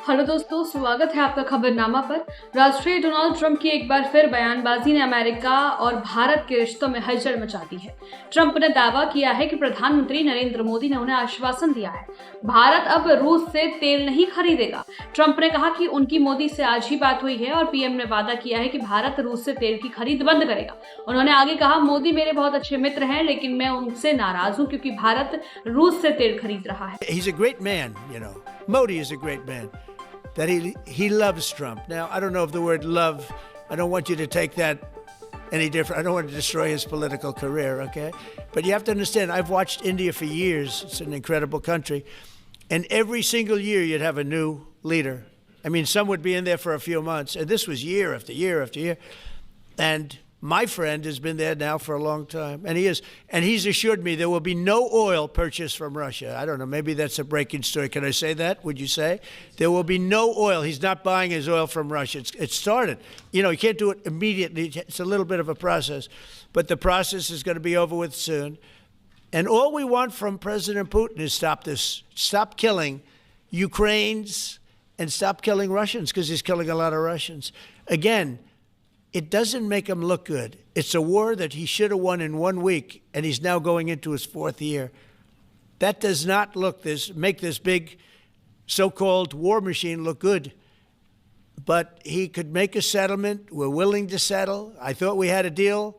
Hello दोस्तों, स्वागत है आपका खबरनामा पर। राष्ट्रीय डोनाल्ड ट्रंप की एक बार फिर बयानबाजी ने अमेरिका और भारत के रिश्तों में हलचल मचा दी है। ट्रंप ने दावा किया है कि प्रधानमंत्री नरेंद्र मोदी ने उन्हें आश्वासन दिया है, भारत अब रूस से तेल नहीं खरीदेगा। ट्रंप ने कहा कि उनकी मोदी से आज ही बात हुई है और पीएम ने वादा किया है कि भारत रूस से तेल की खरीद बंद करेगा। उन्होंने आगे कहा, मोदी मेरे बहुत अच्छे मित्र हैं, लेकिन मैं उनसे नाराज हूँ क्योंकि भारत रूस से तेल खरीद रहा है। He's a great man, you know. Modi is a great man. That he loves Trump. Now, I don't know if the word love, I don't want you to take that any different. I don't want to destroy his political career, okay? But you have to understand, I've watched India for years. It's an incredible country. And every single year you'd have a new leader. I mean, some would be in there for a few months. And this was year after year after year. And my friend has been there now for a long time, and he's assured me there will be no oil purchased from Russia. I don't know, maybe that's a breaking story. Can I say that? Would you say? There will be no oil. He's not buying his oil from Russia. It's started. You know, you can't do it immediately. It's a little bit of a process, but the process is going to be over with soon. And all we want from President Putin is stop this. Stop killing Ukrainians and stop killing Russians, because he's killing a lot of Russians. Again, it doesn't make him look good. It's a war that he should have won in 1 week, and he's now going into his 4th year. That does not make this big so-called war machine look good. But he could make a settlement. We're willing to settle. I thought we had a deal.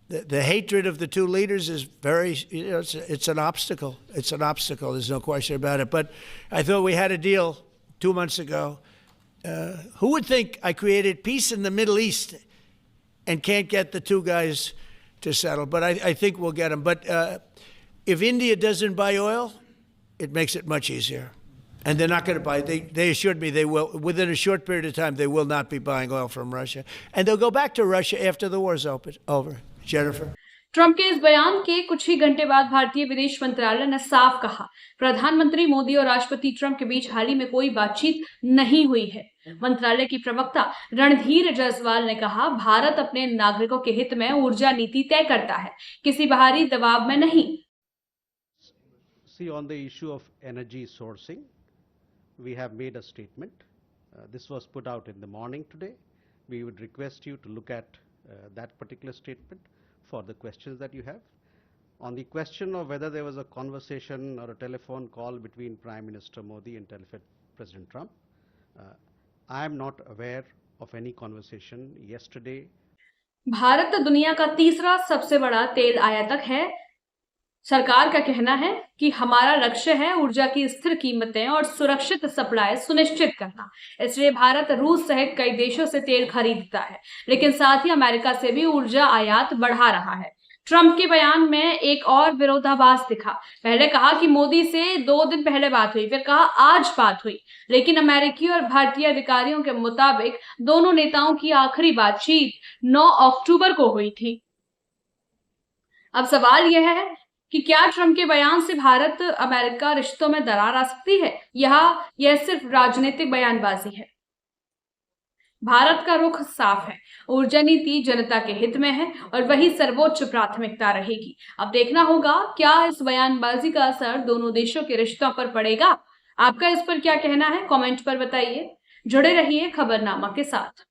The hatred of the two leaders is very, you know, it's an obstacle. It's an obstacle. There's no question about it. But I thought we had a deal 2 months ago. Who would think I created peace in the Middle East and can't get the two guys to settle? But I think we'll get them. But if India doesn't buy oil, it makes it much easier. And they're not going to buy. They assured me they will. Within a short period of time, they will not be buying oil from Russia. And they'll go back to Russia after the war's over. Jennifer? Trump के इस बयान के कुछ ही घंटे बाद भारतीय विदेश मंत्रालय ने साफ कहा, प्रधानमंत्री मोदी और राष्ट्रपति ट्रंप के बीच हाल ही में कोई बातचीत नहीं हुई है। मंत्रालय की प्रवक्ता रणधीर जायसवाल ने कहा, भारत अपने नागरिकों के हित में ऊर्जा नीति तय करता है, किसी बाहरी दबाव में नहीं। See, on the issue of energy sourcing, we have made a statement. This was put out in the morning today. We would request you to look at that particular statement for the questions that you have. On the question of whether there was a conversation or a telephone call between Prime Minister Modi and President Trump, I am not aware of any conversation yesterday. Bharat दुनिया का तीसरा सबसे बड़ा तेल आयातक है। सरकार का कहना है कि हमारा लक्ष्य है ऊर्जा की स्थिर कीमतें और सुरक्षित सप्लाई सुनिश्चित करना। इसलिए भारत रूस सहित कई देशों से तेल खरीदता है, लेकिन साथ ही अमेरिका से भी ऊर्जा आयात बढ़ा रहा है। ट्रंप के बयान में एक और विरोधाभास दिखा। पहले कहा कि मोदी से 2 दिन पहले बात हुई, फिर कहा आज बात हुई, लेकिन अमेरिकी और भारतीय अधिकारियों के मुताबिक दोनों नेताओं की आखिरी बातचीत 9 अक्टूबर को हुई थी। अब सवाल यह है कि क्या ट्रंप के बयान से भारत अमेरिका रिश्तों में दरार आ सकती है, यह सिर्फ राजनीतिक बयानबाजी है। भारत का रुख साफ है, ऊर्जा नीति जनता के हित में है और वही सर्वोच्च प्राथमिकता रहेगी। अब देखना होगा क्या इस बयानबाजी का असर दोनों देशों के रिश्तों पर पड़ेगा। आपका इस पर क्या कहना है, कमेंट पर बताइए। जुड़े रहिए खबरनामा के साथ।